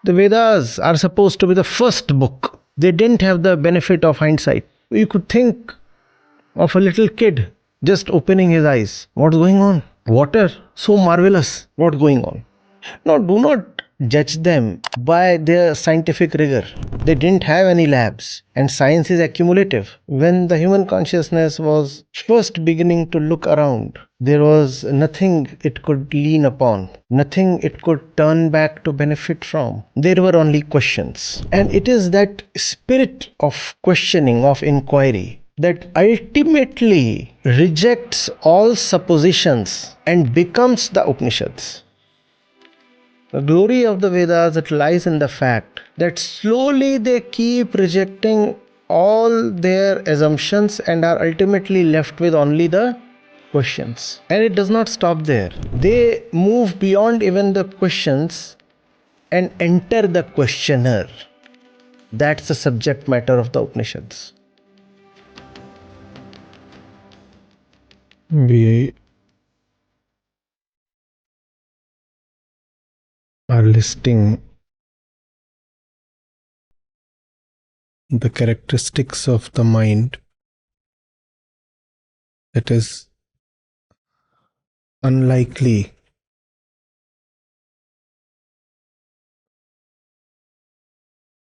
The Vedas are supposed to be the first book. They didn't have the benefit of hindsight. You could think of a little kid just opening his eyes. What's going on? Water, so marvelous. What's going on? Now, do not judge them by their scientific rigor. They didn't have any labs, and science is accumulative. When the human consciousness was first beginning to look around, there was nothing it could lean upon, nothing it could turn back to benefit from. There were only questions. And it is that spirit of questioning, of inquiry, that ultimately rejects all suppositions and becomes the Upanishads. The glory of the Vedas it lies in the fact that slowly they keep rejecting all their assumptions and are ultimately left with only the questions. And it does not stop there. They move beyond even the questions and enter the questioner. That's the subject matter of the Upanishads. We are listing the characteristics of the mind that is unlikely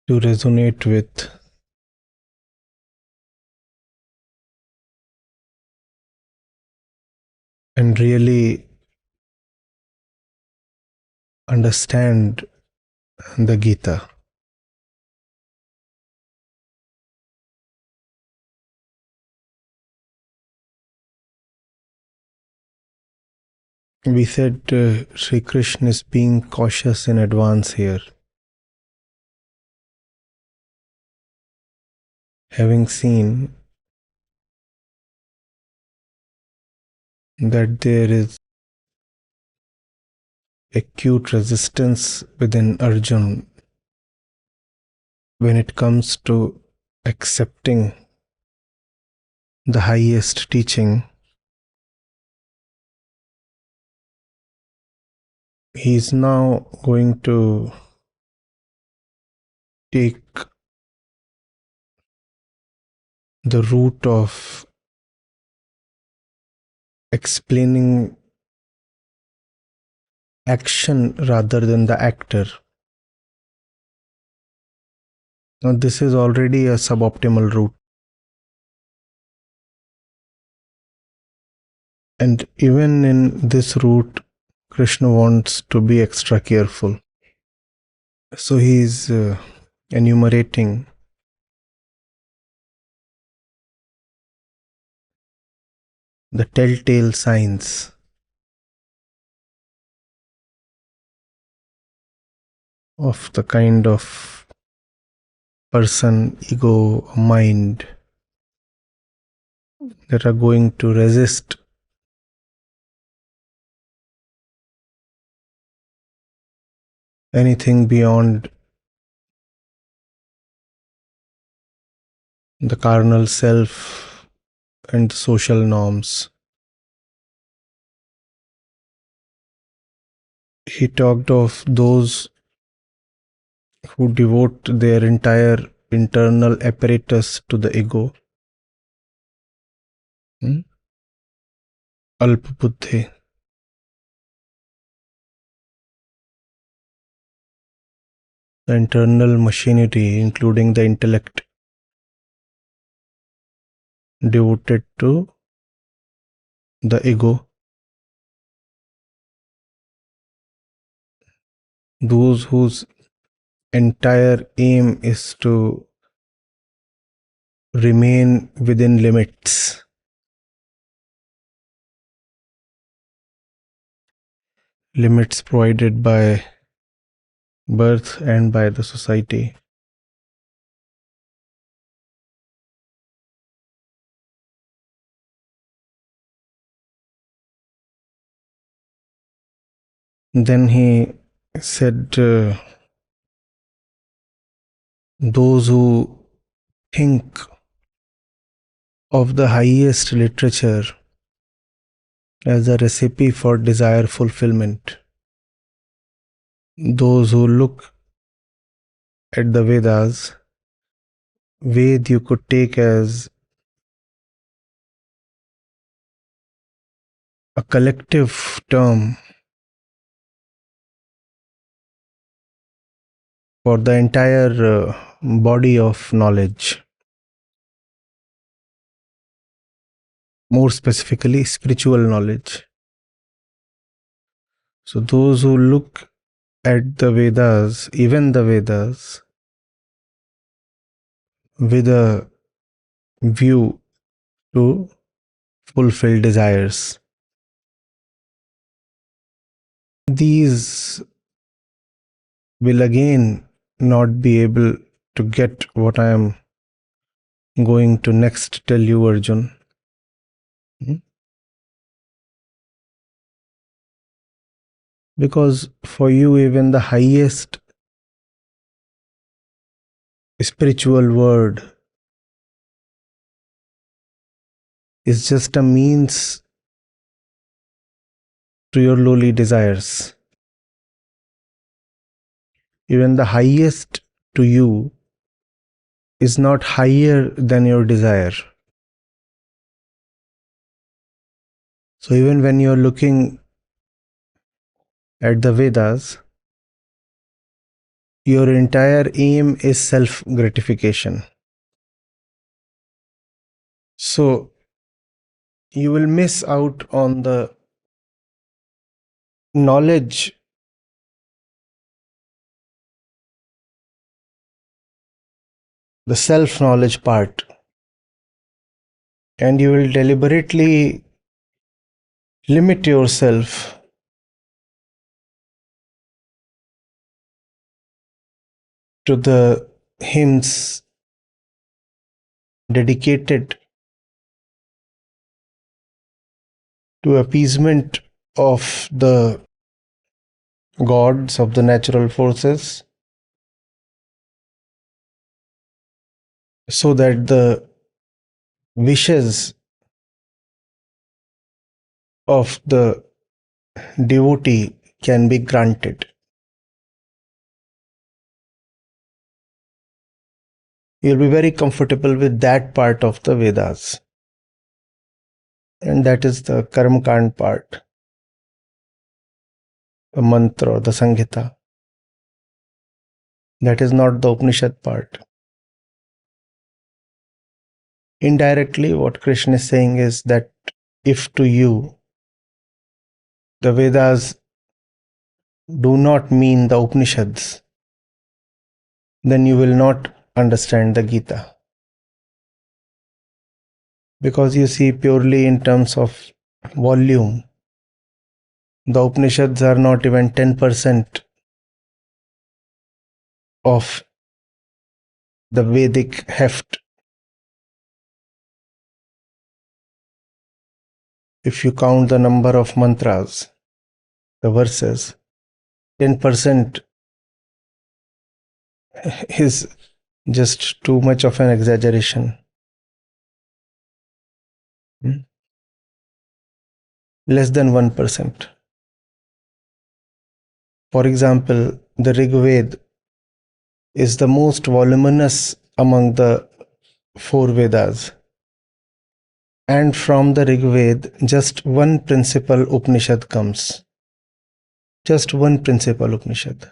to resonate with and really understand the Gita. We said Shri Krishna is being cautious in advance here. Having seen that there is acute resistance within Arjuna when it comes to accepting the highest teaching, he is now going to take the route of explaining action rather than the actor. Now, this is already a suboptimal route. And even in this route, Krishna wants to be extra careful. So he is enumerating the telltale signs of the kind of person, ego, mind that are going to resist anything beyond the carnal self and the social norms. He talked of those who devote their entire internal apparatus to the ego. Alpabuddhi. The internal machinery, including the intellect, devoted to the ego. Those whose entire aim is to remain within limits. Limits provided by birth and by the society. Then he said, those who think of the highest literature as a recipe for desire fulfillment, those who look at the Vedas, Ved you could take as a collective term for the entire body of knowledge, more specifically spiritual knowledge. So those who look at the Vedas, even the Vedas, with a view to fulfill desires, these will again not be able to get what I am going to next tell you, Arjun. Because for you, even the highest spiritual word is just a means to your lowly desires. Even the highest to you is not higher than your desire. So even when you're looking at the Vedas, your entire aim is self-gratification. So you will miss out on the knowledge the self-knowledge part, and you will deliberately limit yourself to the hymns dedicated to appeasement of the gods of the natural forces, so that the wishes of the devotee can be granted. You'll be very comfortable with that part of the Vedas, and that is the Karmakand part, the mantra or the Samhita. That is not the Upanishad part. Indirectly, what Krishna is saying is that if to you the Vedas do not mean the Upanishads, then you will not understand the Gita. Because you see, purely in terms of volume, the Upanishads are not even 10% of the Vedic heft. If you count the number of mantras, the verses, 10% is just too much of an exaggeration. Less than 1%. For example, the Rig Veda is the most voluminous among the four Vedas. And from the Rig Veda, just one principal Upanishad comes. Just one principal Upanishad.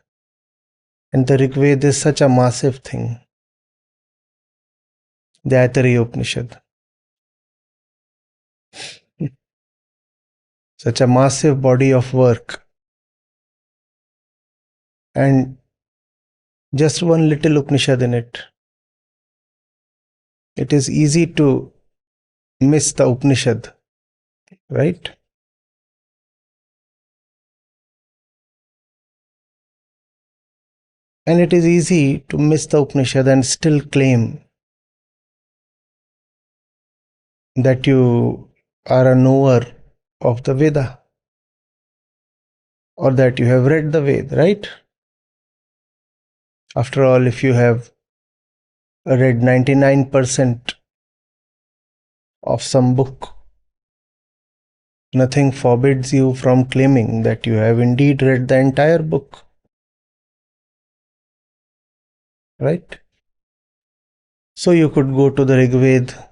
And the Rig Veda is such a massive thing. The Aitareya Upanishad. Such a massive body of work. And just one little Upanishad in it. It is easy to miss the Upanishad, right? And it is easy to miss the Upanishad and still claim that you are a knower of the Veda, or that you have read the Veda, right? After all, if you have read 99% of some book, nothing forbids you from claiming that you have indeed read the entire book. right? So you could go to the Rig Veda,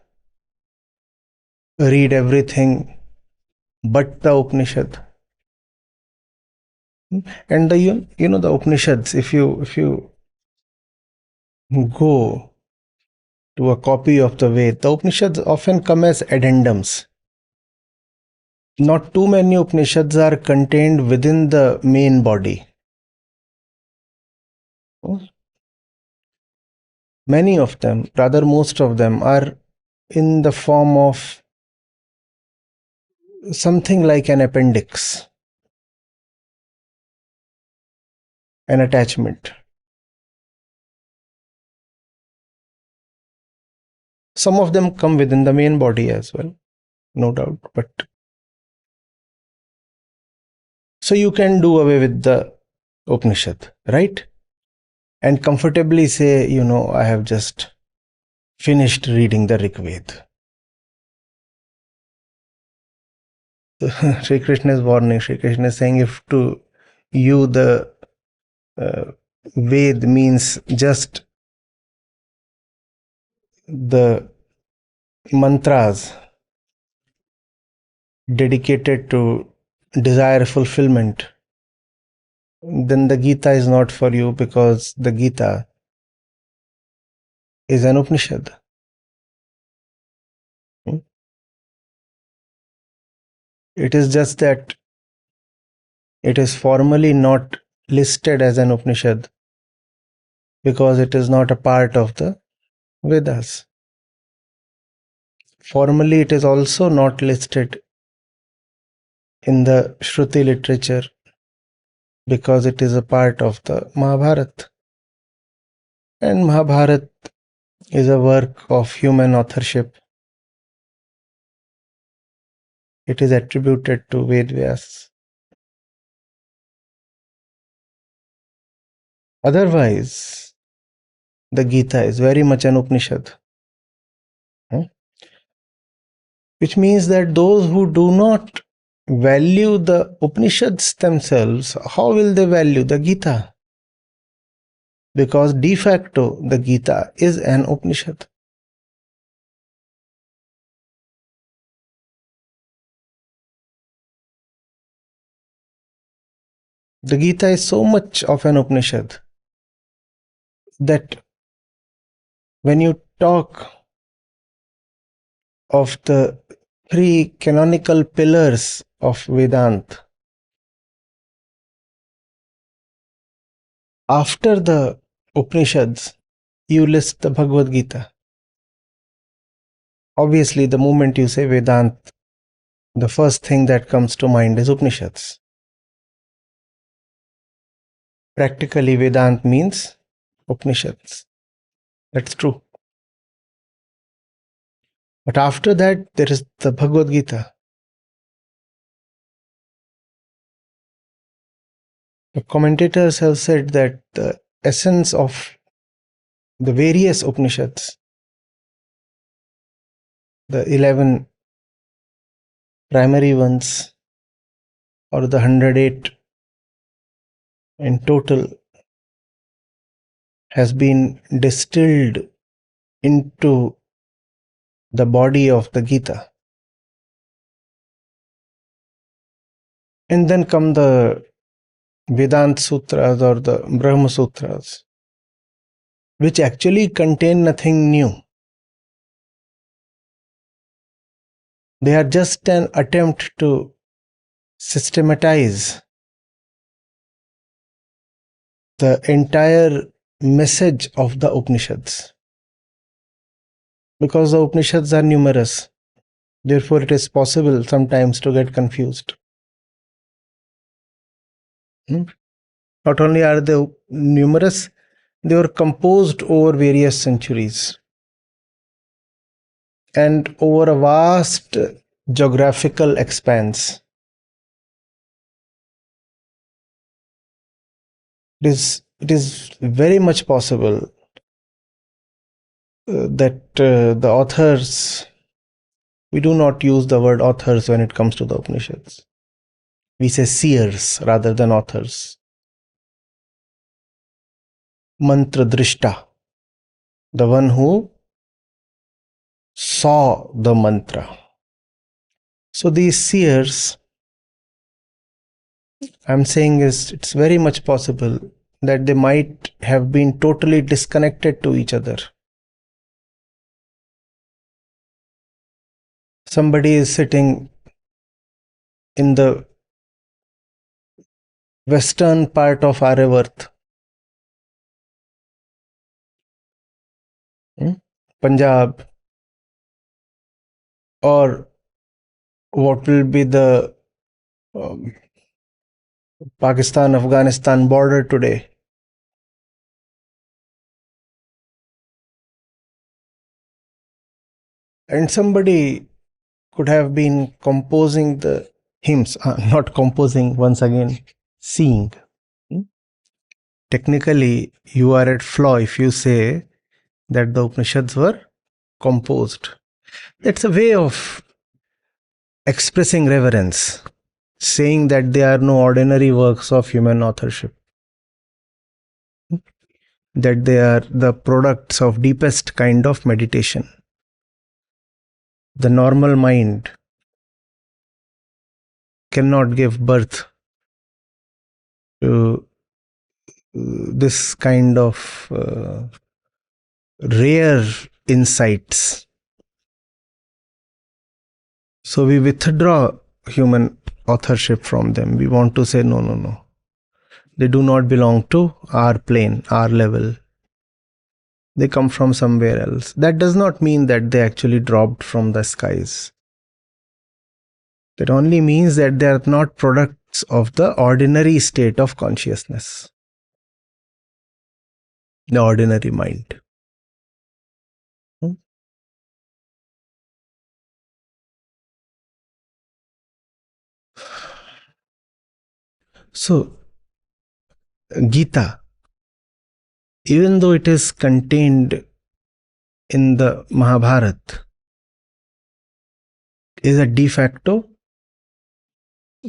read everything but the Upanishad. And the the Upanishads, if you go to a copy of the Ved, the Upanishads often come as addendums. Not too many Upanishads are contained within the main body. Many of them, rather most of them, are in the form of something like an appendix, an attachment. Some of them come within the main body as well, no doubt. But so you can do away with the Upanishad, right? And comfortably say, I have just finished reading the Rig Veda. Shri Krishna is warning. Shri Krishna is saying, if to you the Ved means just the mantras dedicated to desire fulfillment, then the Gita is not for you, because the Gita is an Upanishad. It is just that it is formally not listed as an Upanishad because it is not a part of the Vedas. Formally, it is also not listed in the Shruti literature because it is a part of the Mahabharata. And Mahabharata is a work of human authorship. It is attributed to Ved Vyas. Otherwise, the Gita is very much an Upanishad. Which means that those who do not value the Upanishads themselves, how will they value the Gita? Because de facto, the Gita is an Upanishad. The Gita is so much of an Upanishad that when you talk of the three canonical pillars of Vedanta, after the Upanishads, you list the Bhagavad Gita. Obviously, the moment you say Vedanta, the first thing that comes to mind is Upanishads. Practically, Vedanta means Upanishads. That's true. But after that, there is the Bhagavad Gita. The commentators have said that the essence of the various Upanishads, the 11 primary ones, or the 108 in total, has been distilled into the body of the Gita. And then come the Vedanta Sutras or the Brahma Sutras, which actually contain nothing new. They are just an attempt to systematize the entire message of the Upanishads. Because the Upanishads are numerous, therefore it is possible sometimes to get confused. Not only are they numerous, they were composed over various centuries and over a vast geographical expanse. It is very much possible that the authors, we do not use the word authors when it comes to the Upanishads. We say seers rather than authors. Mantra drishta. the one who saw the mantra. So these seers, I'm saying it's very much possible that they might have been totally disconnected to each other. Somebody is sitting in the western part of Aryavarth, Punjab, or what will be the Pakistan-Afghanistan border today. And somebody could have been composing the hymns, not composing, once again, seeing. Technically, you are at flaw if you say that the Upanishads were composed. That's a way of expressing reverence, saying that they are no ordinary works of human authorship, that they are the products of deepest kind of meditation. The normal mind cannot give birth to this kind of rare insights. So we withdraw human authorship from them. We want to say, no. They do not belong to our plane, our level. They come from somewhere else. That does not mean that they actually dropped from the skies. That only means that they are not products of the ordinary state of consciousness, the ordinary mind. So, Gita, even though it is contained in the Mahabharata, is a de facto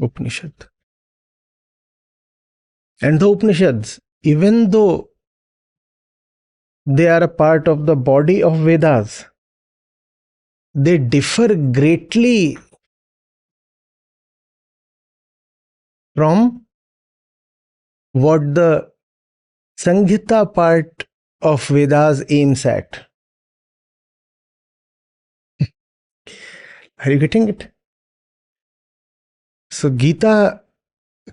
Upanishad. And the Upanishads, even though they are a part of the body of Vedas, they differ greatly from what the Sanghita part of Vedas aims at. Are you getting it? So Gita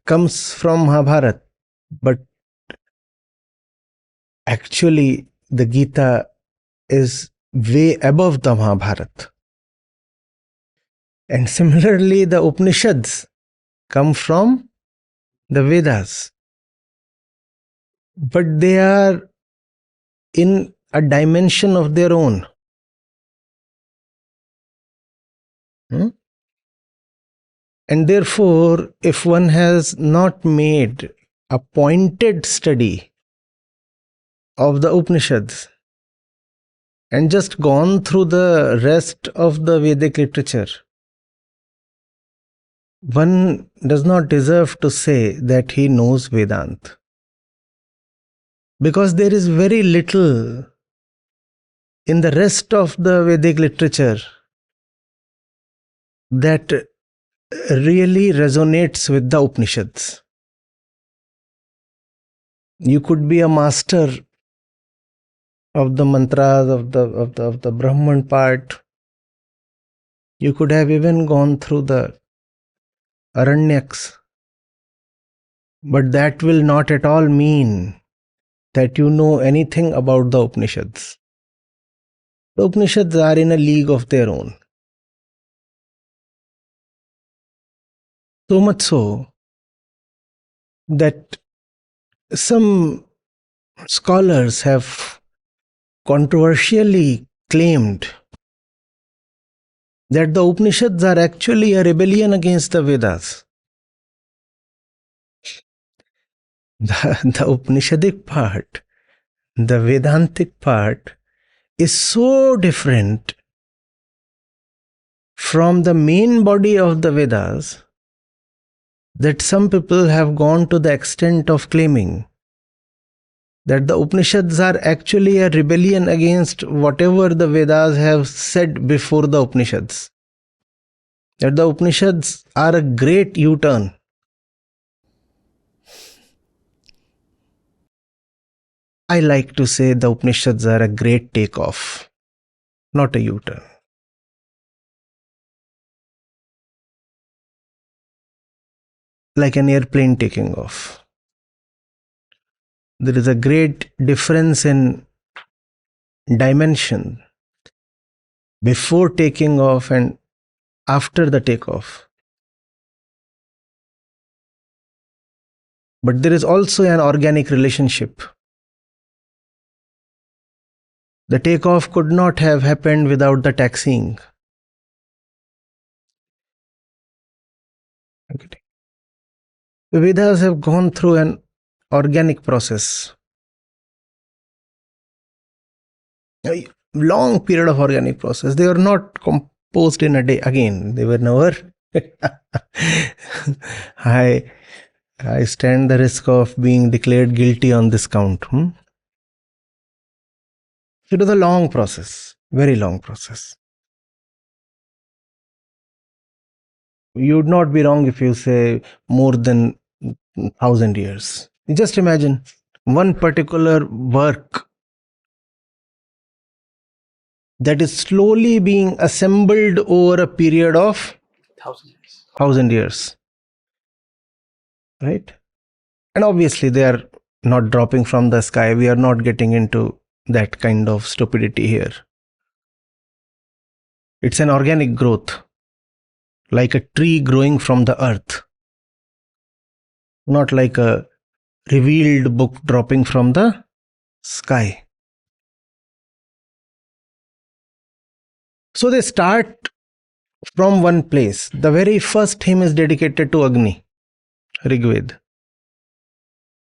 comes from Mahabharata, but actually the Gita is way above the Mahabharata. And similarly, the Upanishads come from the Vedas, but they are in a dimension of their own. And therefore, if one has not made a pointed study of the Upanishads and just gone through the rest of the Vedic literature, one does not deserve to say that he knows Vedanta. Because there is very little in the rest of the Vedic literature that really resonates with the Upanishads. You could be a master of the mantras of the Brahman part. You could have even gone through the Aranyaks. But that will not at all mean that you know anything about the Upanishads. The Upanishads are in a league of their own. So much so that some scholars have controversially claimed that the Upanishads are actually a rebellion against the Vedas. The Upanishadic part, the Vedantic part, is so different from the main body of the Vedas that some people have gone to the extent of claiming that the Upanishads are actually a rebellion against whatever the Vedas have said before the Upanishads. That the Upanishads are a great U-turn. I like to say the Upanishads are a great takeoff, not a U-turn. Like an airplane taking off. There is a great difference in dimension before taking off and after the takeoff. But there is also an organic relationship. The takeoff could not have happened without the taxiing. Okay. The Vedas have gone through an organic process. A long period of organic process. They were not composed in a day. Again, they were never. I stand the risk of being declared guilty on this count. It was a long process, very long process. You would not be wrong if you say more than 1,000 years. Just imagine one particular work that is slowly being assembled over a period of 1,000 years. Right? And obviously they are not dropping from the sky. We are not getting into that kind of stupidity here. It's an organic growth, like a tree growing from the earth, not like a revealed book dropping from the sky. So they start from one place. The very first hymn is dedicated to Agni, Rigved.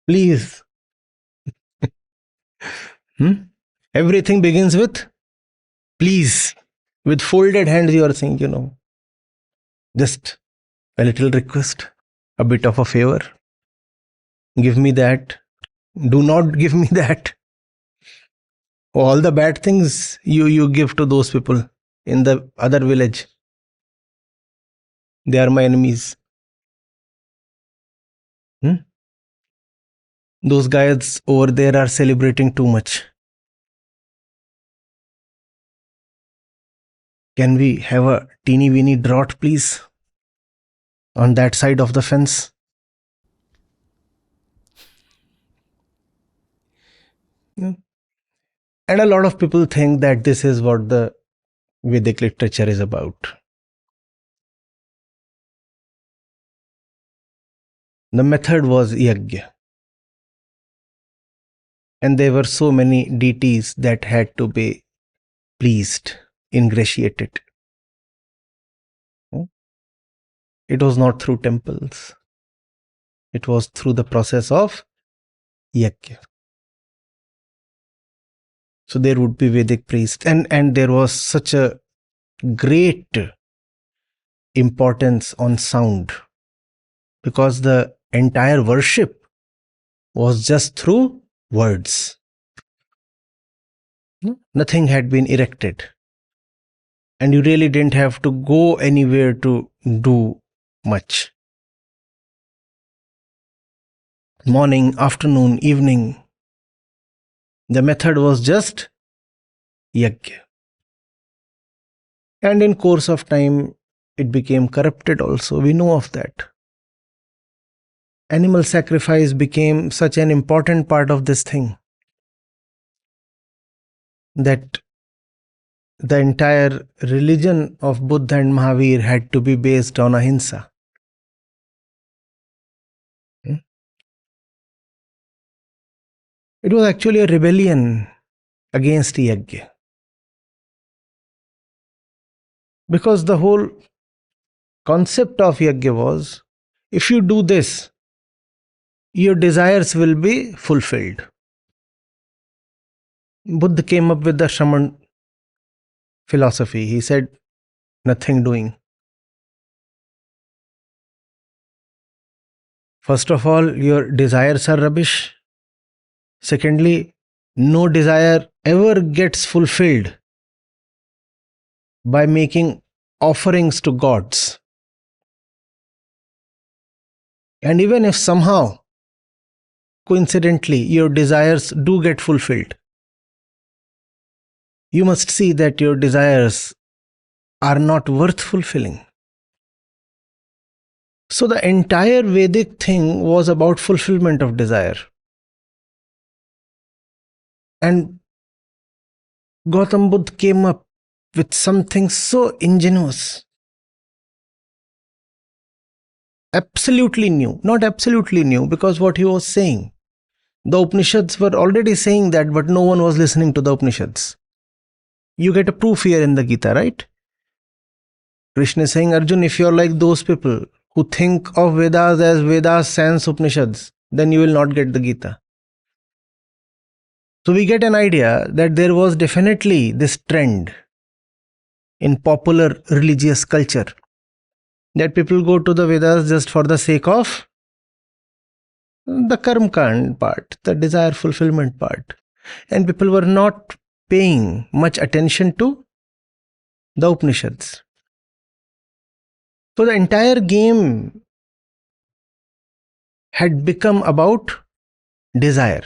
Please. Everything begins with please. With folded hands you are saying, just a little request, a bit of a favor. Give me that. Do not give me that. All the bad things you give to those people in the other village. They are my enemies. Those guys over there are celebrating too much. Can we have a teeny weeny drought, please? On that side of the fence? And a lot of people think that this is what the Vedic literature is about. The method was yajna. And there were so many deities that had to be pleased, ingratiated. It was not through temples. It was through the process of yajna. So there would be Vedic priests. And there was such a great importance on sound. Because the entire worship was just through words. Nothing had been erected. And you really didn't have to go anywhere to do much. Morning, afternoon, evening. The method was just yajna. And in course of time, it became corrupted also. We know of that. Animal sacrifice became such an important part of this thing that the entire religion of Buddha and Mahavir had to be based on ahimsa. It was actually a rebellion against yajna. Because the whole concept of yajna was, if you do this, your desires will be fulfilled. Buddha came up with the Shaman philosophy. He said, nothing doing. First of all, your desires are rubbish. Secondly, no desire ever gets fulfilled by making offerings to gods. And even if somehow, coincidentally, your desires do get fulfilled, you must see that your desires are not worth fulfilling. So the entire Vedic thing was about fulfillment of desire. And Gautam Buddha came up with something so ingenuous, absolutely new. Not absolutely new, because what he was saying, the Upanishads were already saying that, but no one was listening to the Upanishads. You get a proof here in the Gita, right? Krishna is saying, Arjun, if you're like those people who think of Vedas as Vedas sans Upanishads, then you will not get the Gita. So we get an idea that there was definitely this trend in popular religious culture that people go to the Vedas just for the sake of the karma part, the desire fulfillment part. And people were not paying much attention to the Upanishads. So the entire game had become about desire.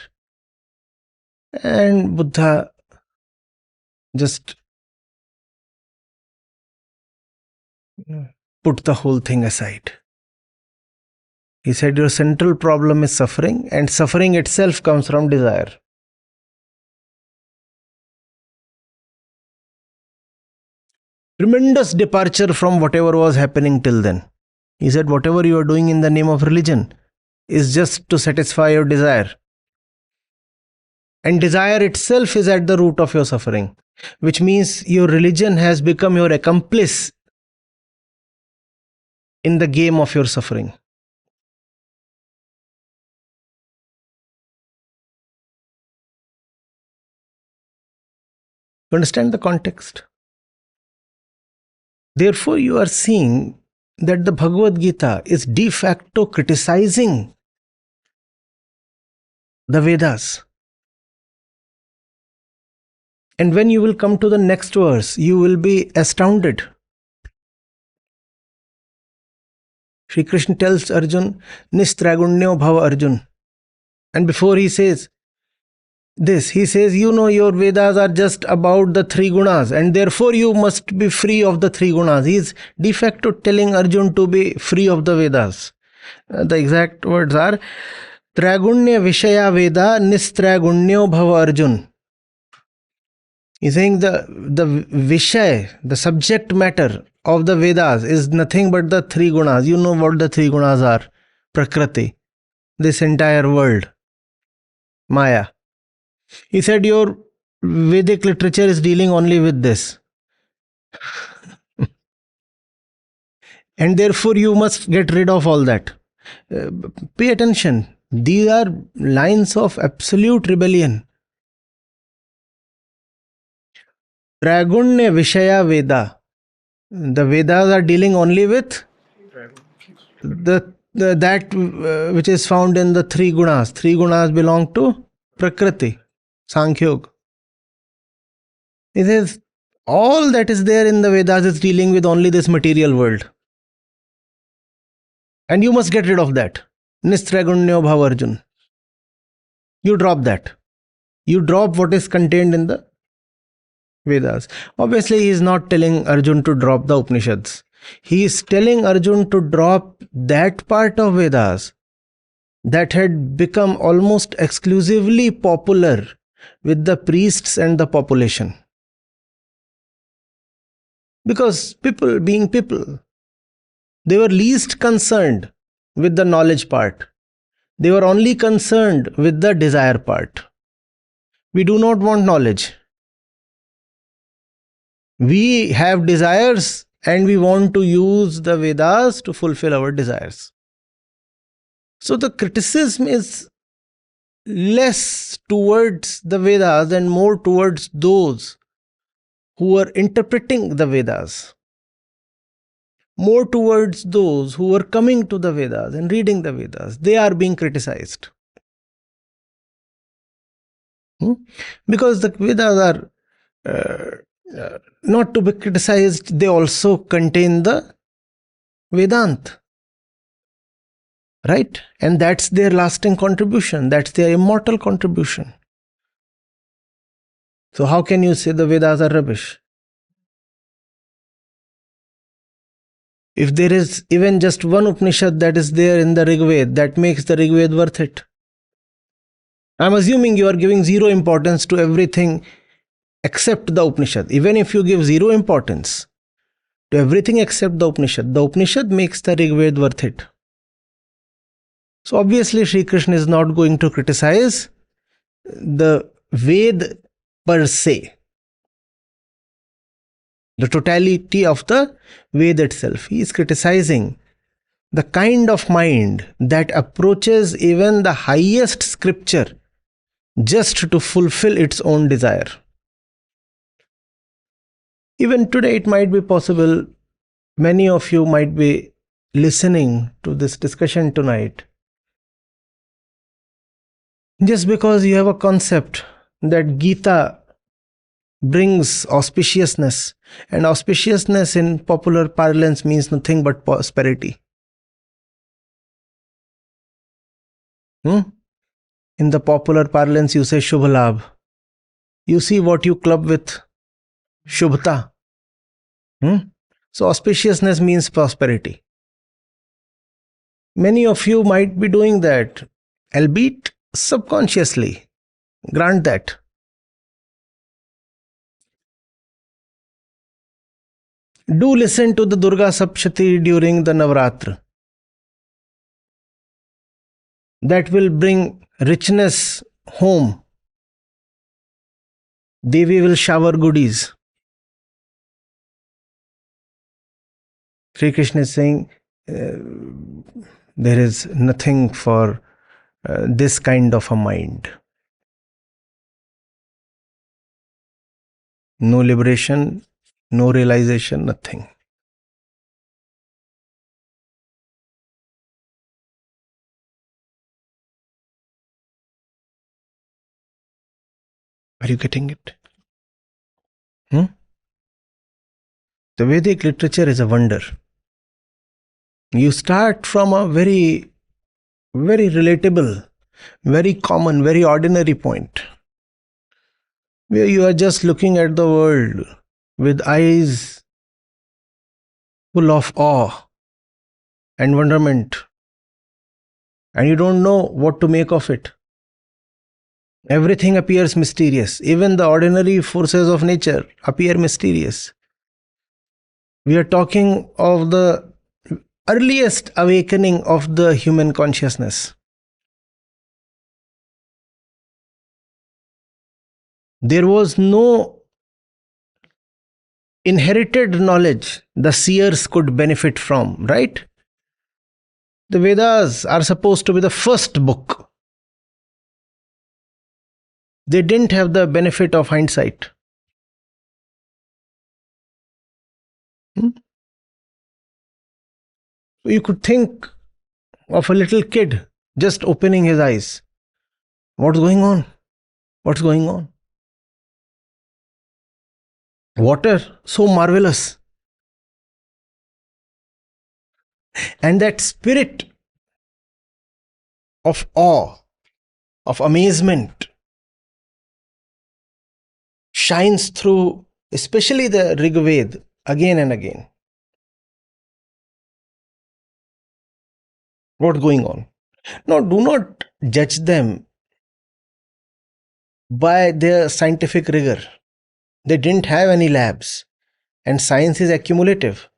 And Buddha just put the whole thing aside. He said, your central problem is suffering, and suffering itself comes from desire. Tremendous departure from whatever was happening till then. He said, whatever you are doing in the name of religion is just to satisfy your desire. And desire itself is at the root of your suffering, which means your religion has become your accomplice in the game of your suffering. You understand the context? Therefore, you are seeing that the Bhagavad Gita is de facto criticizing the Vedas. And when you will come to the next verse, you will be astounded. Shri Krishna tells Arjun, Nistragunyo bhava Arjun. And before he says this, he says, you know, your Vedas are just about the three gunas, and therefore you must be free of the three gunas. He is de facto telling Arjun to be free of the Vedas. The exact words are, Tragunya Vishaya Veda Nistragunyo bhava Arjun. He's saying the Vishay, the subject matter of the Vedas is nothing but the three gunas. You know what the three gunas are. Prakriti, this entire world, Maya. He said your Vedic literature is dealing only with this. And therefore you must get rid of all that. Pay attention. These are lines of absolute rebellion. Tragunya Vishaya Veda. The Vedas are dealing only with that which is found in the three gunas. Three gunas belong to Prakriti, Sankhya Yoga. It says all that is there in the Vedas is dealing with only this material world. And you must get rid of that. Nistragunyo bhava Arjun. You drop that. You drop what is contained in the Vedas. Obviously, he is not telling Arjun to drop the Upanishads. He is telling Arjun to drop that part of Vedas that had become almost exclusively popular with the priests and the population. Because people, being people, they were least concerned with the knowledge part. They were only concerned with the desire part. We do not want knowledge. We have desires and we want to use the Vedas to fulfill our desires. So the criticism is less towards the Vedas and more towards those who are interpreting the Vedas. More towards those who are coming to the Vedas and reading the Vedas. They are being criticized. Hmm? Because the Vedas are not to be criticized, they also contain the Vedant, right? And that's their lasting contribution, that's their immortal contribution. So, how can you say the Vedas are rubbish? If there is even just one Upanishad that is there in the Rig Veda, that makes the Rig Veda worth it. I'm assuming you are giving zero importance to everything except the Upanishad. Even if you give zero importance to everything except the Upanishad makes the Rig Veda worth it. So obviously Shri Krishna is not going to criticize the Ved per se, the totality of the Ved itself. He is criticizing the kind of mind that approaches even the highest scripture just to fulfill its own desire. Even today, it might be possible, many of you might be listening to this discussion tonight just because you have a concept that Gita brings auspiciousness, and auspiciousness in popular parlance means nothing but prosperity. In the popular parlance, you say Shubhalabh. You see what you club with Shubhta. So auspiciousness means prosperity. Many of you might be doing that, albeit subconsciously. Grant that. Do listen to the Durga Saptati during the Navaratri. That will bring richness home. Devi will shower goodies. Sri Krishna is saying there is nothing for this kind of a mind. No liberation, no realization, nothing. Are you getting it? The Vedic literature is a wonder. You start from a very, very relatable, very common, very ordinary point, where you are just looking at the world with eyes full of awe and wonderment, and you don't know what to make of it. Everything appears mysterious. Even the ordinary forces of nature appear mysterious. We are talking of the earliest awakening of the human consciousness. There was no inherited knowledge the seers could benefit from, right? The Vedas are supposed to be the first book. They didn't have the benefit of hindsight. You could think of a little kid just opening his eyes. What's going on? What's going on? Water, so marvelous. And that spirit of awe, of amazement, shines through, especially the Rig Veda, again and again. What's going on? Now, do not judge them by their scientific rigor. They didn't have any labs, and science is accumulative.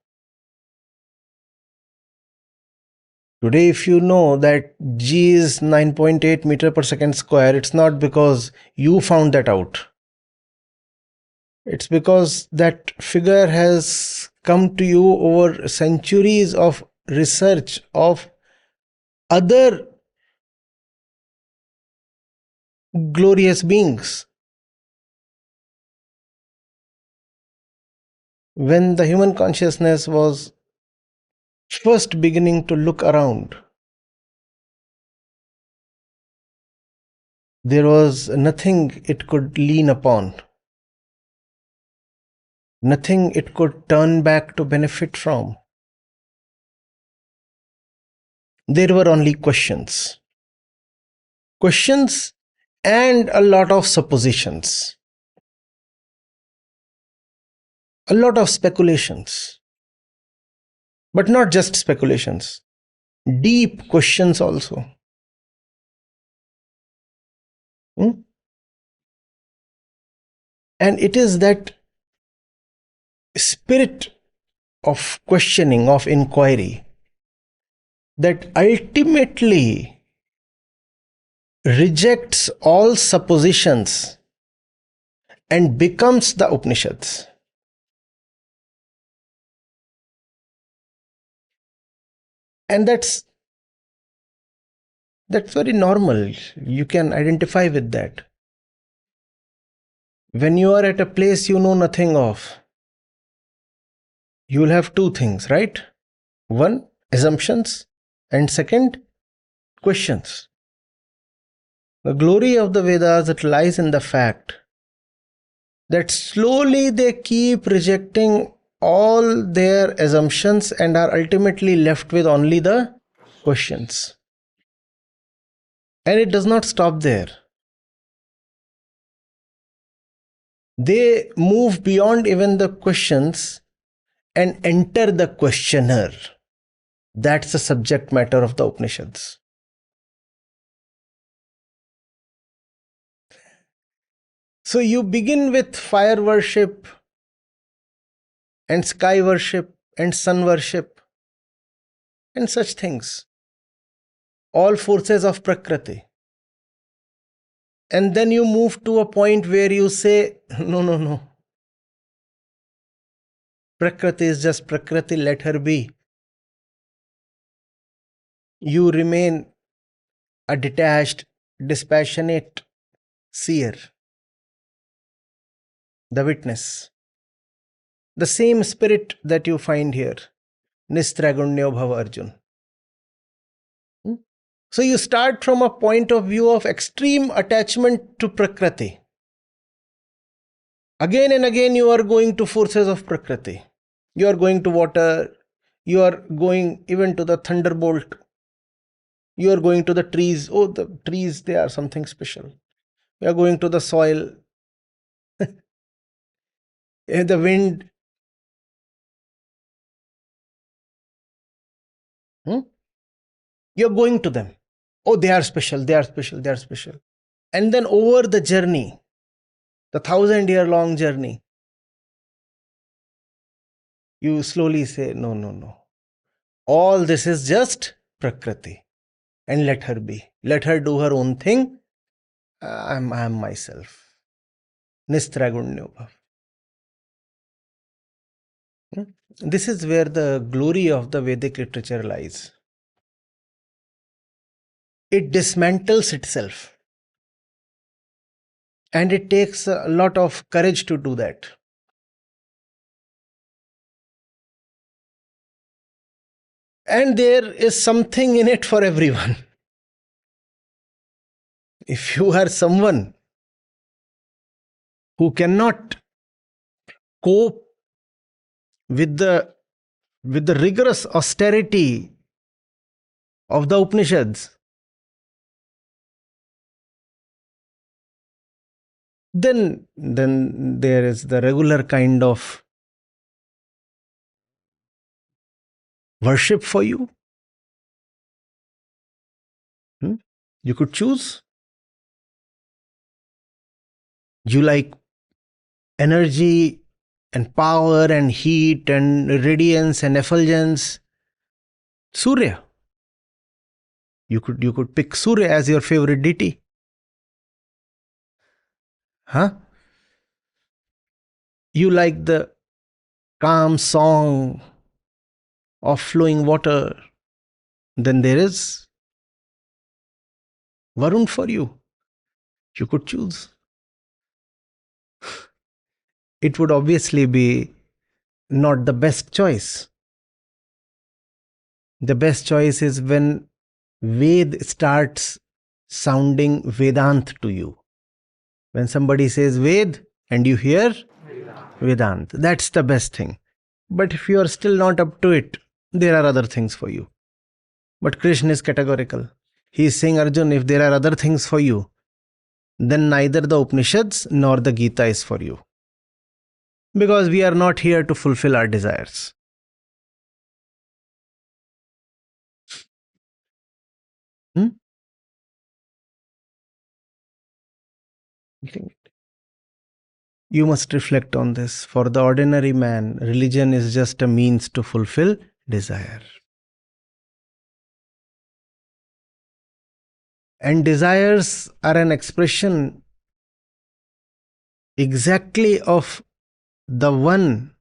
Today, if you know that G is 9.8 meter per second square, it's not because you found that out. It's because that figure has come to you over centuries of research of other glorious beings. When the human consciousness was first beginning to look around, There was nothing it could lean upon, nothing it could turn back to benefit from. There were only questions. Questions and a lot of suppositions, a lot of speculations. But not just speculations, deep questions also. And it is that spirit of questioning, of inquiry, that ultimately rejects all suppositions and becomes the Upanishads. And that's very normal. You can identify with that. When you are at a place you know nothing of, you will have two things, right? One, assumptions, and second, questions. The glory of the Vedas, it lies in the fact that slowly they keep rejecting all their assumptions and are ultimately left with only the questions. And it does not stop there. They move beyond even the questions and enter the questioner. That's the subject matter of the Upanishads. So you begin with fire worship and sky worship and sun worship and such things. All forces of Prakriti. And then you move to a point where you say, no. Prakriti is just Prakriti, let her be. You remain a detached, dispassionate seer, the witness. The same spirit that you find here, Nistragunyo Bhava Arjun. So you start from a point of view of extreme attachment to Prakriti. Again and again you are going to forces of Prakriti. You are going to water, you are going even to the thunderbolt. You are going to the trees. Oh, the trees, they are something special. You are going to the soil, the wind. You are going to them. Oh, they are special, they are special, they are special. And then over the journey, the 1,000-year-long journey, you slowly say, no. All this is just Prakriti. And let her be. Let her do her own thing. I am myself. Nistragundyo. This is where the glory of the Vedic literature lies. It dismantles itself. And it takes a lot of courage to do that. And there is something in it for everyone. If you are someone who cannot cope with the rigorous austerity of the Upanishads, then there is the regular kind of worship for you. You could choose. You like energy and power and heat and radiance and effulgence. Surya. You could pick Surya as your favorite deity. You like the calm song of flowing water. Then there is Varun for you. You could choose. It would obviously be not the best choice. The best choice is when Ved starts sounding Vedant to you. When somebody says Ved and you hear Vedant, that's the best thing. But if you are still not up to it, there are other things for you. But Krishna is categorical. He is saying, Arjun, if there are other things for you, then neither the Upanishads nor the Gita is for you. Because we are not here to fulfill our desires. Hmm? You must reflect on this. For the ordinary man, religion is just a means to fulfill desire. And desires are an expression exactly of the one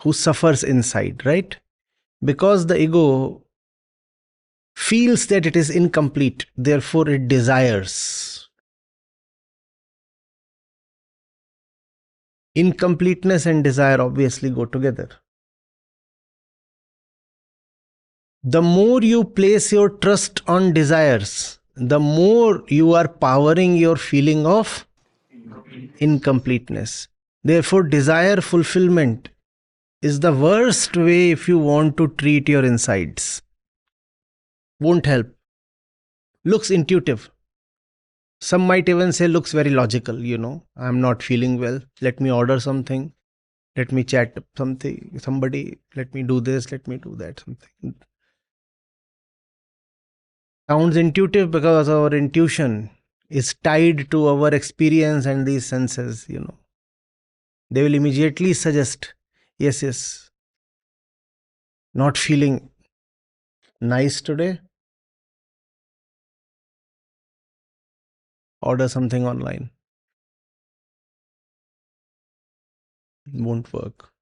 who suffers inside, right? Because the ego feels that it is incomplete, therefore it desires. Incompleteness and desire obviously go together. The more you place your trust on desires, the more you are powering your feeling of incompleteness. Therefore, desire fulfillment is the worst way if you want to treat your insides. Won't help. Looks intuitive. Some might even say looks very logical, I'm not feeling well. Let me order something. Let me chat somebody. Let me do this. Let me do that. Something. Sounds intuitive because our intuition is tied to our experience and these senses, They will immediately suggest, yes, not feeling nice today. Order something online. Won't work.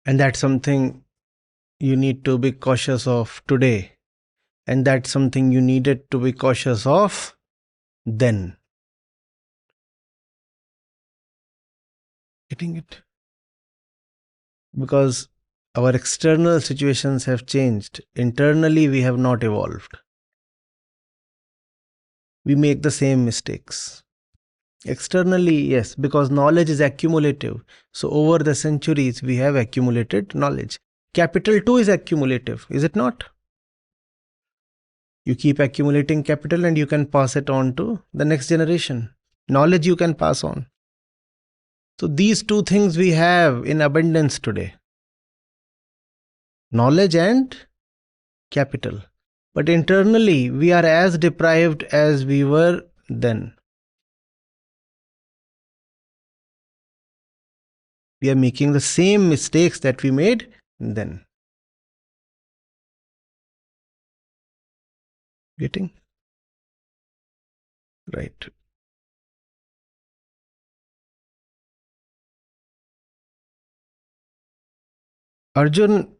And that's something you need to be cautious of today. And that's something you needed to be cautious of then. Getting it? Because our external situations have changed. Internally, we have not evolved. We make the same mistakes. Externally, yes, because knowledge is accumulative. So over the centuries, we have accumulated knowledge. Capital too is accumulative, is it not? You keep accumulating capital and you can pass it on to the next generation. Knowledge you can pass on. So these two things we have in abundance today. Knowledge and capital. But internally, we are as deprived as we were then. We are making the same mistakes that we made then. Getting? Right. Arjun,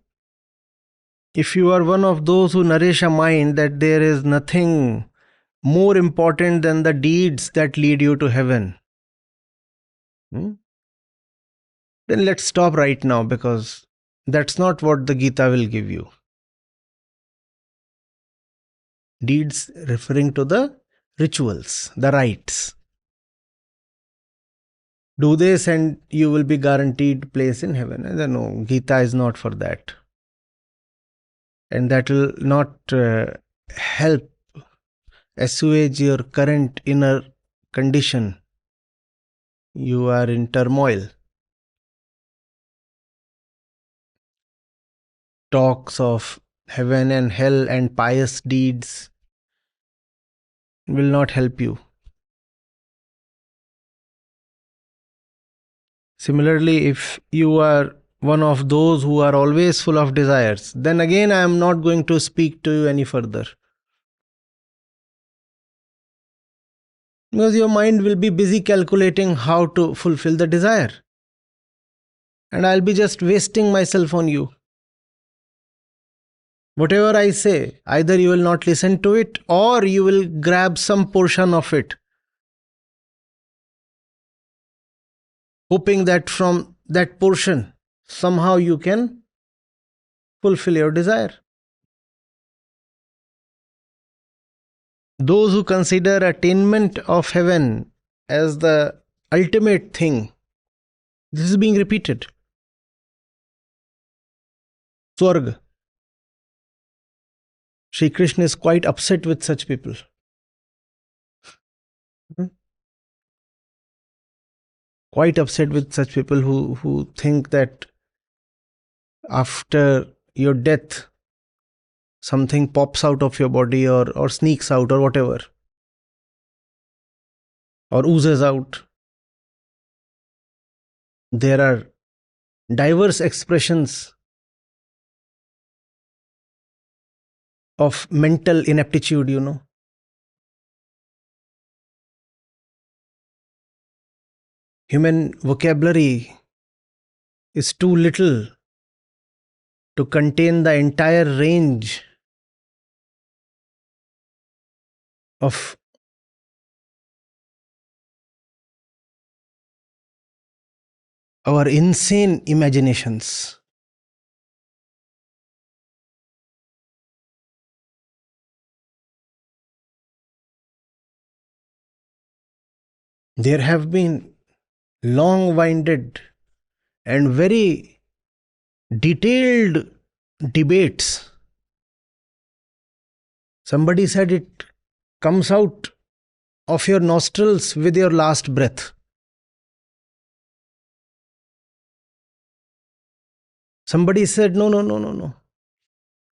if you are one of those who nourish a mind that there is nothing more important than the deeds that lead you to heaven, then let's stop right now, because that's not what the Gita will give you. Deeds referring to the rituals, the rites. Do this and you will be guaranteed place in heaven. No, Gita is not for that. And that will not help assuage your current inner condition. You are in turmoil. Talks of heaven and hell and pious deeds will not help you. Similarly, if you are one of those who are always full of desires, then again I am not going to speak to you any further. Because your mind will be busy calculating how to fulfill the desire. And I'll be just wasting myself on you. Whatever I say, either you will not listen to it or you will grab some portion of it, hoping that from that portion somehow you can fulfill your desire. Those who consider attainment of heaven as the ultimate thing, this is being repeated. Swarg. Shri Krishna is quite upset with such people. Quite upset with such people who think that after your death, something pops out of your body or sneaks out or whatever, or oozes out. There are diverse expressions of mental ineptitude, Human vocabulary is too little to contain the entire range of our insane imaginations. There have been long-winded and very detailed debates. Somebody said it comes out of your nostrils with your last breath. Somebody said, no.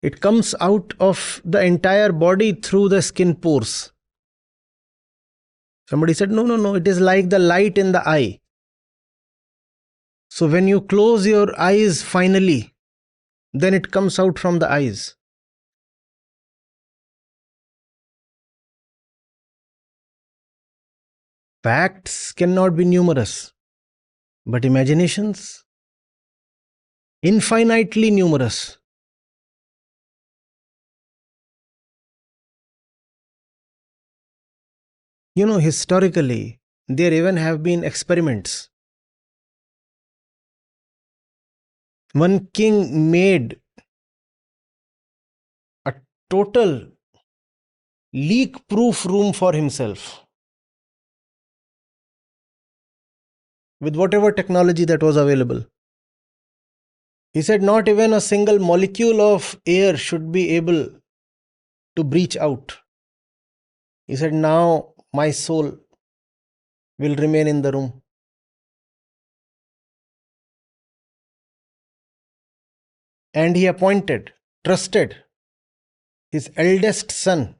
It comes out of the entire body through the skin pores. Somebody said, no, it is like the light in the eye. So when you close your eyes finally, then it comes out from the eyes. Facts cannot be numerous, but imaginations, infinitely numerous. Historically, there even have been experiments. One king made a total leak-proof room for himself with whatever technology that was available. He said not even a single molecule of air should be able to breach out. He said, now my soul will remain in the room. And he trusted his eldest son.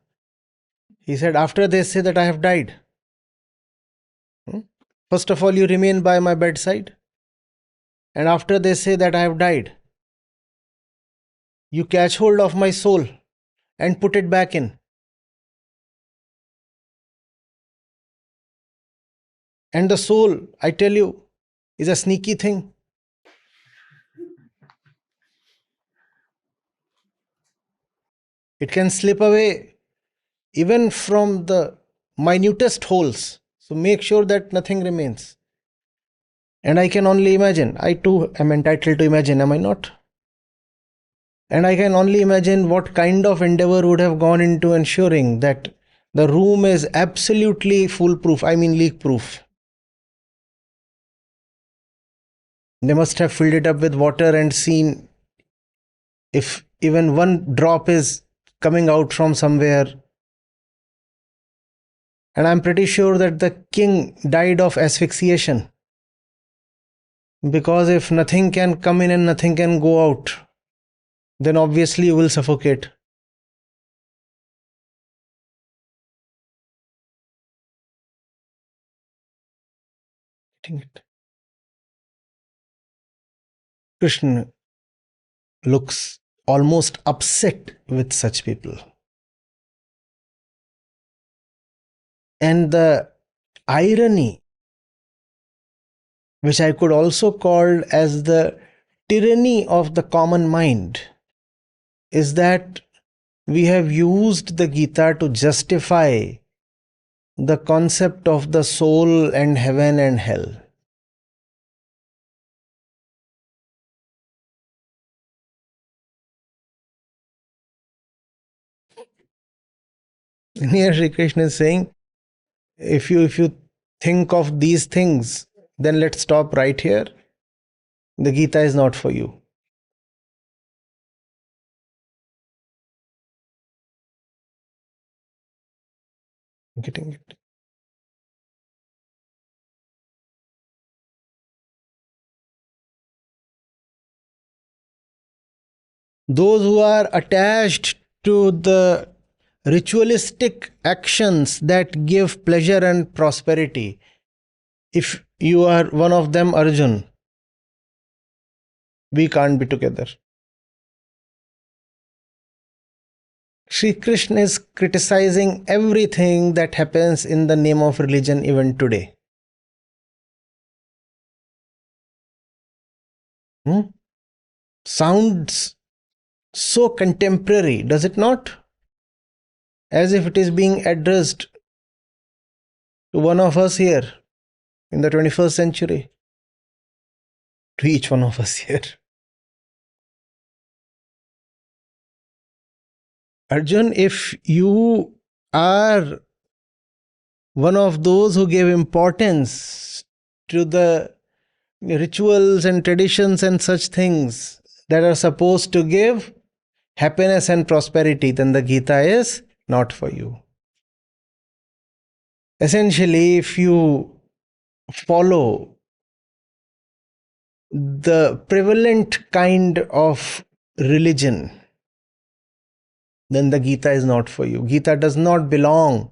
He said, after they say that I have died, first of all, you remain by my bedside. And after they say that I have died, you catch hold of my soul and put it back in. And the soul, I tell you, is a sneaky thing. It can slip away even from the minutest holes. So make sure that nothing remains. And I can only imagine, I too am entitled to imagine, am I not? And I can only imagine what kind of endeavor would have gone into ensuring that the room is absolutely foolproof, leak-proof. They must have filled it up with water and seen if even one drop is coming out from somewhere. And I'm pretty sure that the king died of asphyxiation. Because if nothing can come in and nothing can go out, then obviously you will suffocate. Krishna looks almost upset with such people. And the irony, which I could also call as the tyranny of the common mind, is that we have used the Gita to justify the concept of the soul and heaven and hell. And here Sri Krishna is saying, if you think of these things, then let's stop right here. The Gita is not for you. Getting it? Those who are attached to the ritualistic actions that give pleasure and prosperity, if you are one of them, Arjun, we can't be together. Shri Krishna is criticizing everything that happens in the name of religion even today. Sounds so contemporary, does it not? As if it is being addressed to one of us here in the 21st century, to each one of us here. Arjun, if you are one of those who give importance to the rituals and traditions and such things that are supposed to give happiness and prosperity, then the Gita is not for you. Essentially, if you follow the prevalent kind of religion, then the Gita is not for you. Gita does not belong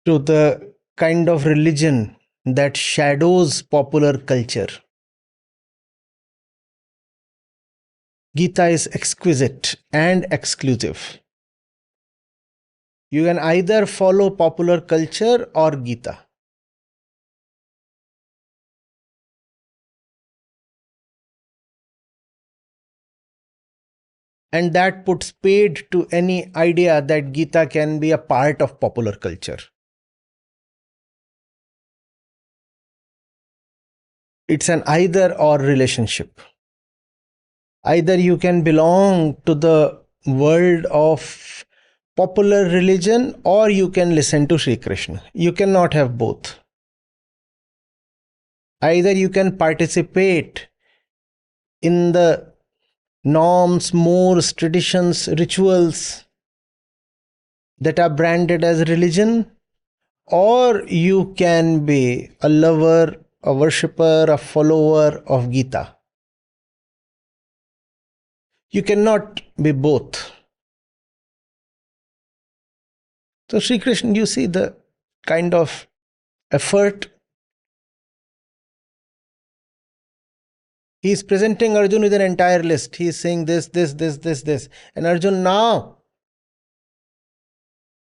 to the kind of religion that shadows popular culture. Gita is exquisite and exclusive. You can either follow popular culture or Gita. And that puts paid to any idea that Gita can be a part of popular culture. It's an either or relationship. Either you can belong to the world of popular religion or you can listen to Shri Krishna. You cannot have both. Either you can participate in the norms, mores, traditions, rituals that are branded as religion, or you can be a lover, a worshipper, a follower of Gita. You cannot be both. So Sri Krishna, you see the kind of effort he is presenting Arjuna with an entire list. He is saying this. And Arjuna, now,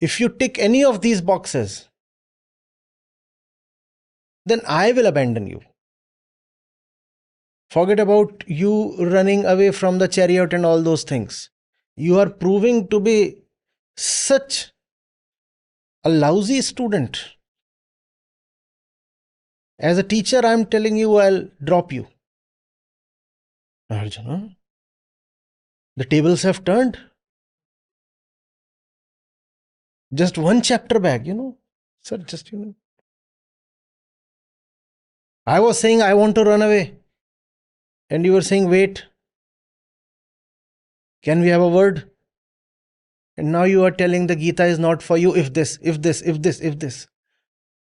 if you tick any of these boxes, then I will abandon you. Forget about you running away from the chariot and all those things. You are proving to be such a lousy student. As a teacher, I am telling you, I'll drop you. Arjuna, the tables have turned. Just one chapter back, Sir, I was saying I want to run away. And you were saying, wait. Can we have a word? And now you are telling the Gita is not for you if this.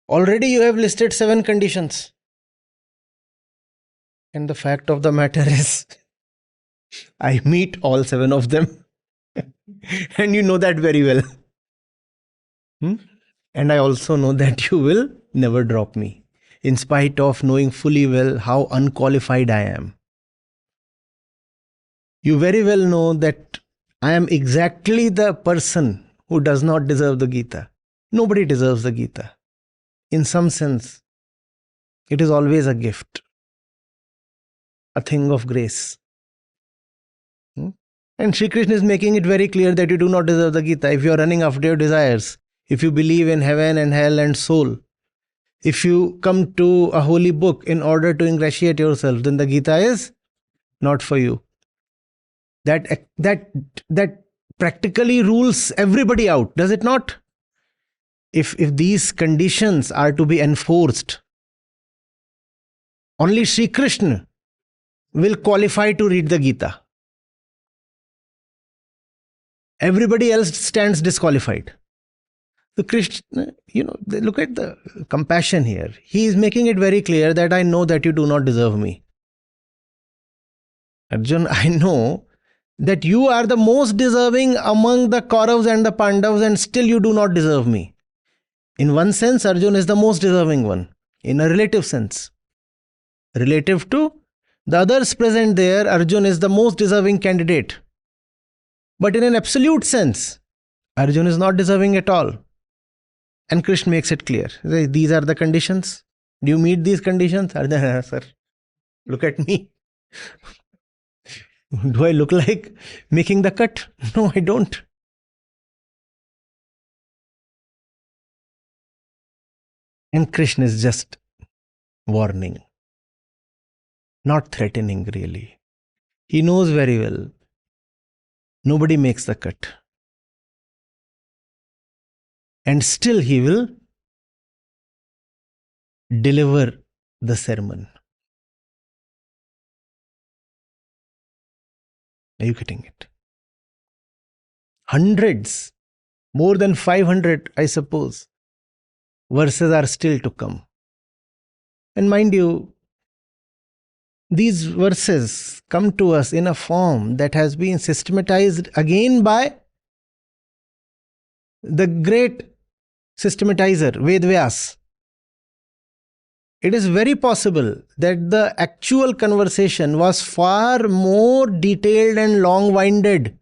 Already you have listed 7 conditions. And the fact of the matter is, I meet all 7 of them. And you know that very well. And I also know that you will never drop me, in spite of knowing fully well how unqualified I am. You very well know that I am exactly the person who does not deserve the Gita. Nobody deserves the Gita. In some sense, it is always a gift, a thing of grace. And Shri Krishna is making it very clear that you do not deserve the Gita. If you are running after your desires, if you believe in heaven and hell and soul, if you come to a holy book in order to ingratiate yourself, then the Gita is not for you. That practically rules everybody out, does it not? If these conditions are to be enforced, only Shri Krishna will qualify to read the Gita. Everybody else stands disqualified. So Krishna, look at the compassion here. He is making it very clear that I know that you do not deserve me. Arjuna, I know that you are the most deserving among the Kauravas and the Pandavas, and still you do not deserve me. In one sense, Arjuna is the most deserving one, in a relative sense. Relative to the others present there, Arjuna is the most deserving candidate. But in an absolute sense, Arjuna is not deserving at all. And Krishna makes it clear. These are the conditions. Do you meet these conditions? Arjuna, sir, look at me. Do I look like making the cut? No, I don't. And Krishna is just warning, not threatening really. He knows very well nobody makes the cut. And still he will deliver the sermon. Are you getting it? Hundreds, more than 500, I suppose, verses are still to come. And mind you, these verses come to us in a form that has been systematized again by the great systematizer, Vedvyas. It is very possible that the actual conversation was far more detailed and long-winded.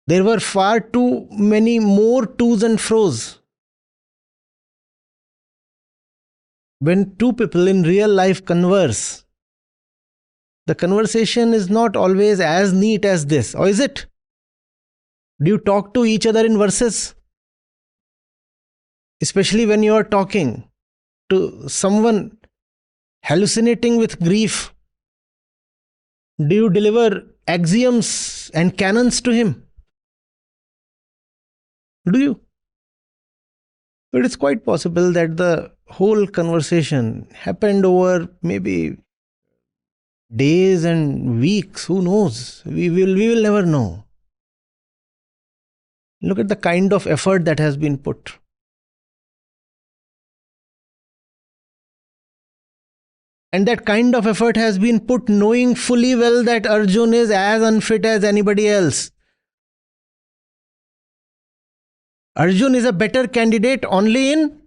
There were far too many more to's and fro's. When two people in real life converse, the conversation is not always as neat as this, or is it? Do you talk to each other in verses? Especially when you are talking to someone hallucinating with grief. Do you deliver axioms and canons to him? Do you? But it's quite possible that the whole conversation happened over maybe days and weeks. Who knows? We will never know. Look at the kind of effort that has been put. And that kind of effort has been put knowing fully well that Arjuna is as unfit as anybody else. Arjuna is a better candidate only in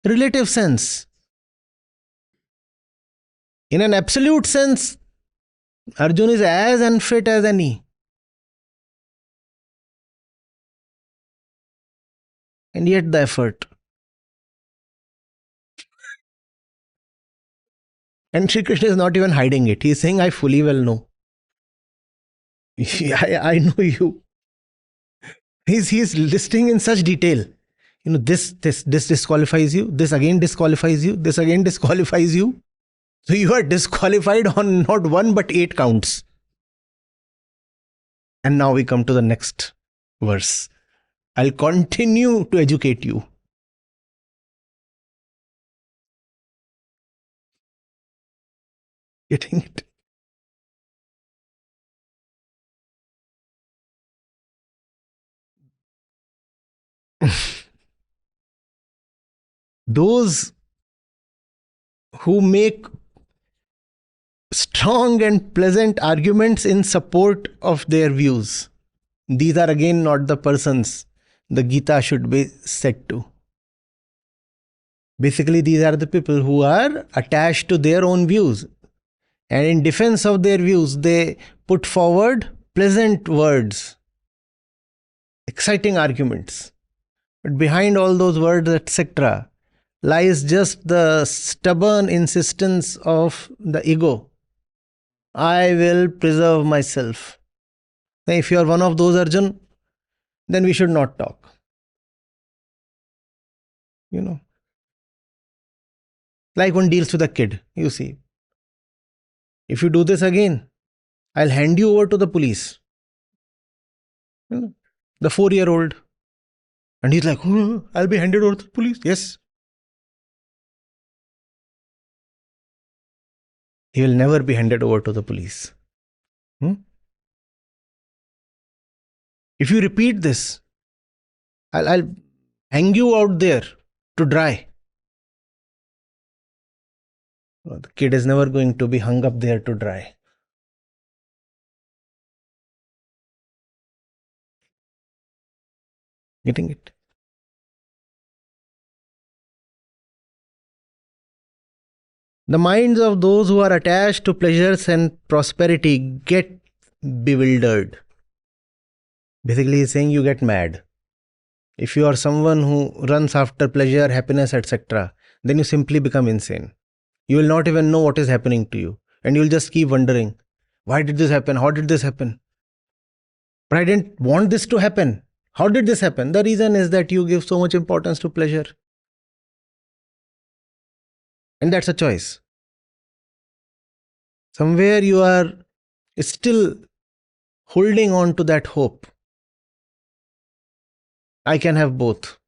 relative sense. In an absolute sense, Arjuna is as unfit as any. And yet the effort. And Shri Krishna is not even hiding it. He is saying, I fully well know. I know you. He's listing in such detail. This disqualifies you. This again disqualifies you. This again disqualifies you. So you are disqualified on not one but 8 counts. And now we come to the next verse. I'll continue to educate you. Getting it? Those who make strong and pleasant arguments in support of their views, these are again not the persons the Gita should be said to. Basically, these are the people who are attached to their own views. And in defense of their views, they put forward pleasant words, exciting arguments. But behind all those words, etc., lies just the stubborn insistence of the ego. I will preserve myself. Now, if you are one of those, Arjun, then we should not talk. Like one deals with a kid, you see. If you do this again, I'll hand you over to the police. You know, the 4-year-old. And he's like, "Oh, I'll be handed over to the police." Yes. He will never be handed over to the police. If you repeat this, I'll hang you out there to dry. The kid is never going to be hung up there to dry. Getting it? The minds of those who are attached to pleasures and prosperity get bewildered. Basically, he's saying you get mad. If you are someone who runs after pleasure, happiness, etc., then you simply become insane. You will not even know what is happening to you. And you'll just keep wondering, why did this happen? How did this happen? But I didn't want this to happen. How did this happen? The reason is that you give so much importance to pleasure. And that's a choice. Somewhere you are still holding on to that hope. I can have both.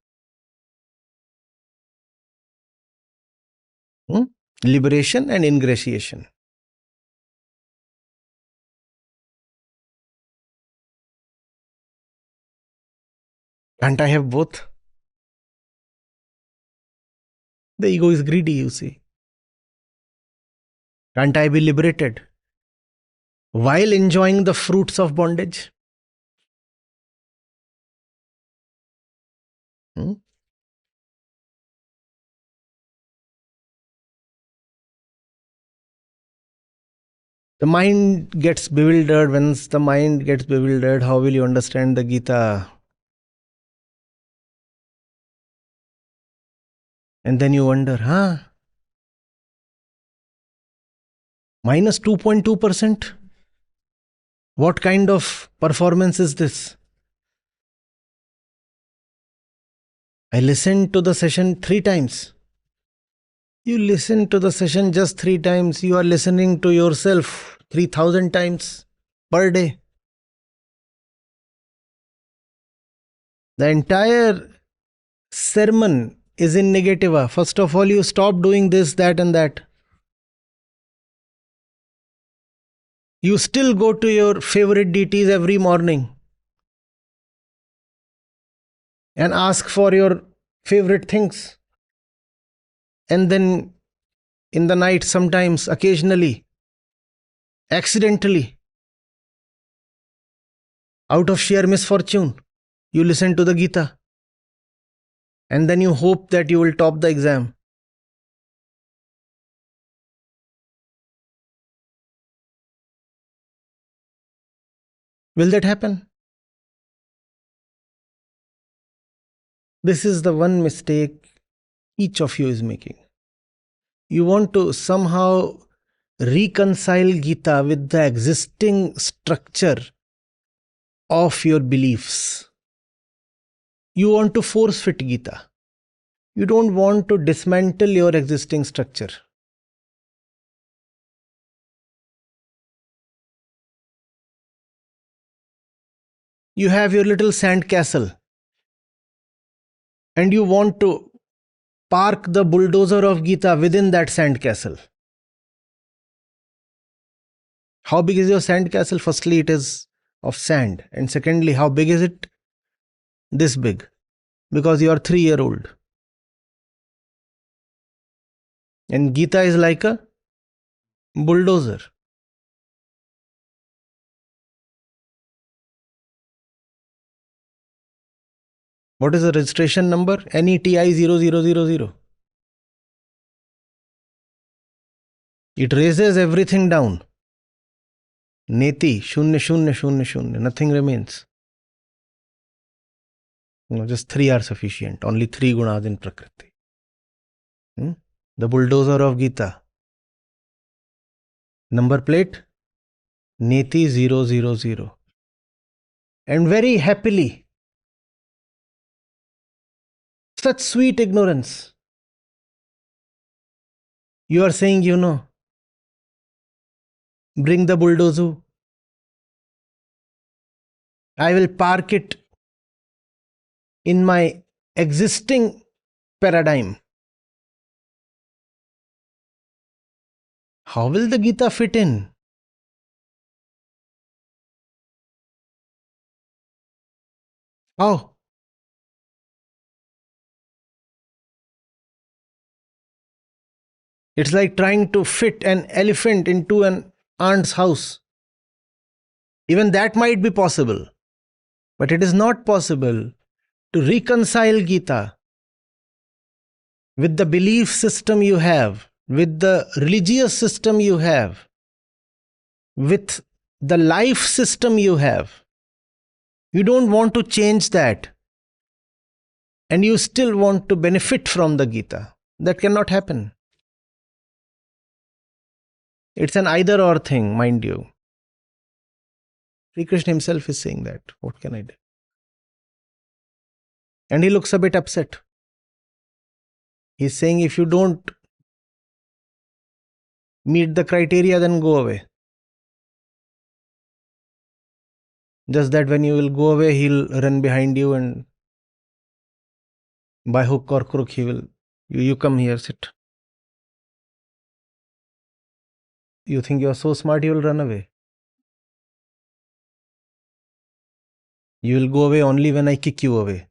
Liberation and ingratiation. Can't I have both? The ego is greedy, you see. Can't I be liberated while enjoying the fruits of bondage? The mind gets bewildered. Once the mind gets bewildered, how will you understand the Gita? And then you wonder, minus 2.2%? What kind of performance is this? I listened to the session 3 times. You listen to the session just 3 times. You are listening to yourself 3,000 times per day. The entire sermon is in negativa. First of all, you stop doing this, that, and that. You still go to your favorite deities every morning and ask for your favorite things. And then in the night, sometimes, occasionally, accidentally, out of sheer misfortune, you listen to the Gita. And then you hope that you will top the exam. Will that happen? This is the one mistake each of you is making. You want to somehow reconcile Gita with the existing structure of your beliefs. You want to force fit Gita. You don't want to dismantle your existing structure. You have your little sand castle and you want to park the bulldozer of Gita within that sand castle. How big is your sand castle? Firstly, it is of sand. And secondly, how big is it? This big. Because you are 3-year-old. And Gita is like a bulldozer. What is the registration number? NETI 0000. It raises everything down. Neti, shunya, shunya, shunya, shunya. Nothing remains. Just 3 are sufficient. Only 3 gunas in Prakriti. The bulldozer of Gita. Number plate? Neti 000. And very happily, such sweet ignorance. You are saying, bring the bulldozer. I will park it in my existing paradigm. How will the Gita fit in? How? It's like trying to fit an elephant into an ant's house. Even that might be possible, but it is not possible to reconcile Gita with the belief system you have, with the religious system you have, with the life system you have. You don't want to change that, and you still want to benefit from the Gita. That cannot happen. It's an either or thing, mind you. Shri Krishna himself is saying that. What can I do? And he looks a bit upset. He's saying, if you don't meet the criteria, then go away. Just that when you will go away, he'll run behind you and by hook or crook, he will, you come here, sit. You think you're so smart, you will run away. You will go away only when I kick you away.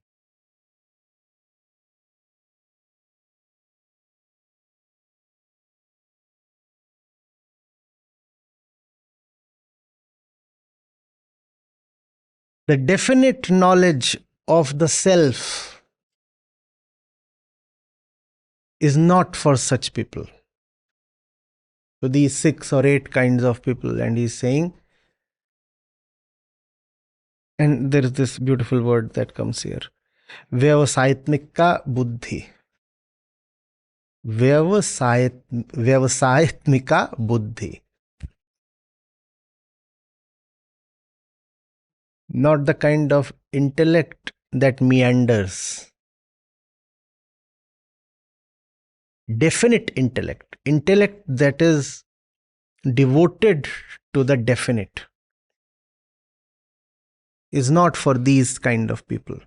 The definite knowledge of the self is not for such people. So these 6 or 8 kinds of people, and he's saying, and there is this beautiful word that comes here, Vyavasayatmika buddhi. Vyavasayatmika buddhi. Not the kind of intellect that meanders. Definite intellect. Intellect that is devoted to the definite is not for these kind of people.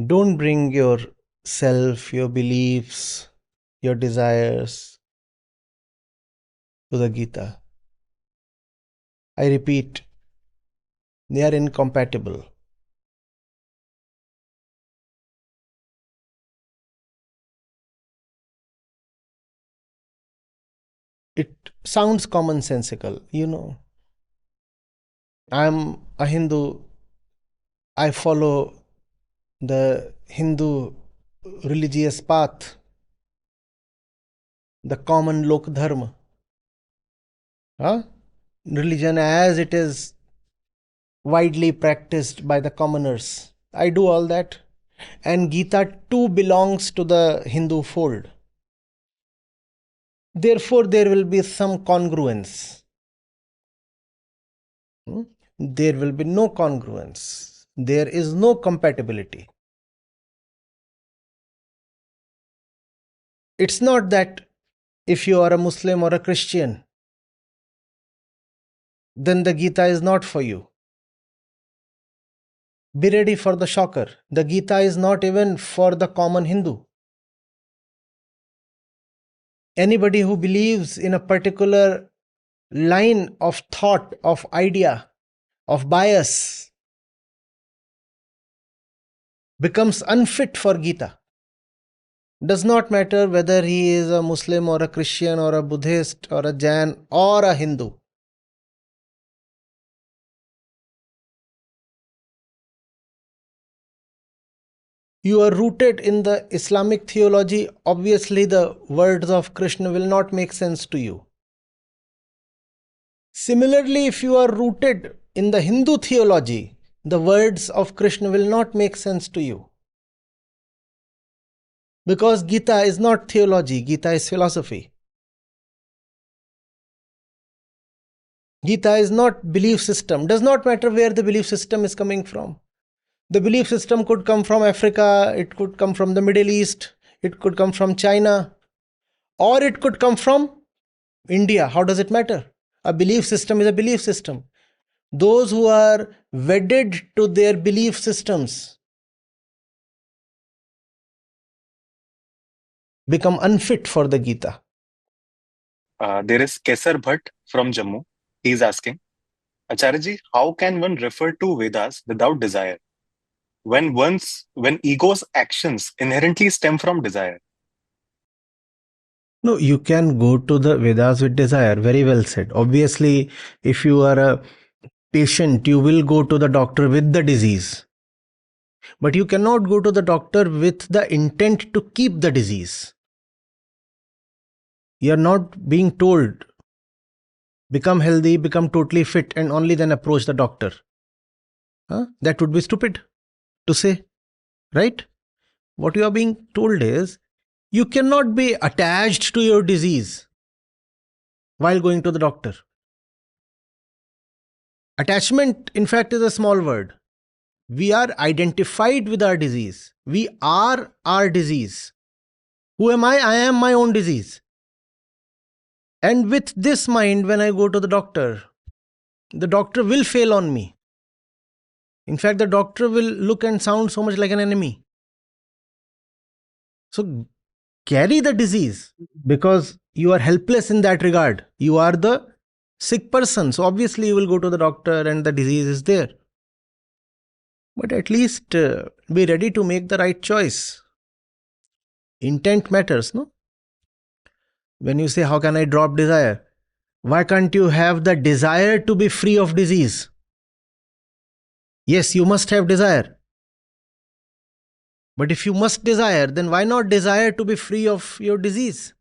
Don't bring your self, your beliefs, your desires to the Gita. I repeat, they are incompatible. It sounds commonsensical, I'm a Hindu. I follow the Hindu religious path, the common lok dharma. Religion as it is widely practiced by the commoners. I do all that. And Gita too belongs to the Hindu fold. Therefore, there will be some congruence. There will be no congruence. There is no compatibility. It's not that if you are a Muslim or a Christian, then the Gita is not for you. Be ready for the shocker. The Gita is not even for the common Hindu. Anybody who believes in a particular line of thought, of idea, of bias, becomes unfit for Gita. Does not matter whether he is a Muslim or a Christian or a Buddhist or a Jain or a Hindu. You are rooted in the Islamic theology, obviously the words of Krishna will not make sense to you. Similarly, if you are rooted in the Hindu theology, the words of Krishna will not make sense to you. Because Gita is not theology, Gita is philosophy. Gita is not belief system. Does not matter where the belief system is coming from. The belief system could come from Africa, it could come from the Middle East, it could come from China, or it could come from India. How does it matter? A belief system is a belief system. Those who are wedded to their belief systems become unfit for the Gita. There is Kesar Bhatt from Jammu. He is asking, Acharya, how can one refer to Vedas without desire? When ego's actions inherently stem from desire. No, you can go to the Vedas with desire. Very well said. Obviously, if you are a patient, you will go to the doctor with the disease. But you cannot go to the doctor with the intent to keep the disease. You are not being told, become healthy, become totally fit, and only then approach the doctor. That would be stupid to say, right? What you are being told is, you cannot be attached to your disease while going to the doctor. Attachment, in fact, is a small word. We are identified with our disease. We are our disease. Who am I? I am my own disease. And with this mind, when I go to the doctor will fail on me. In fact, the doctor will look and sound so much like an enemy. So carry the disease, because you are helpless in that regard. You are the sick person. So obviously you will go to the doctor and the disease is there. But at least be ready to make the right choice. Intent matters, no? When you say, how can I drop desire? Why can't you have the desire to be free of disease? Yes, you must have desire. But if you must desire, then why not desire to be free of your disease?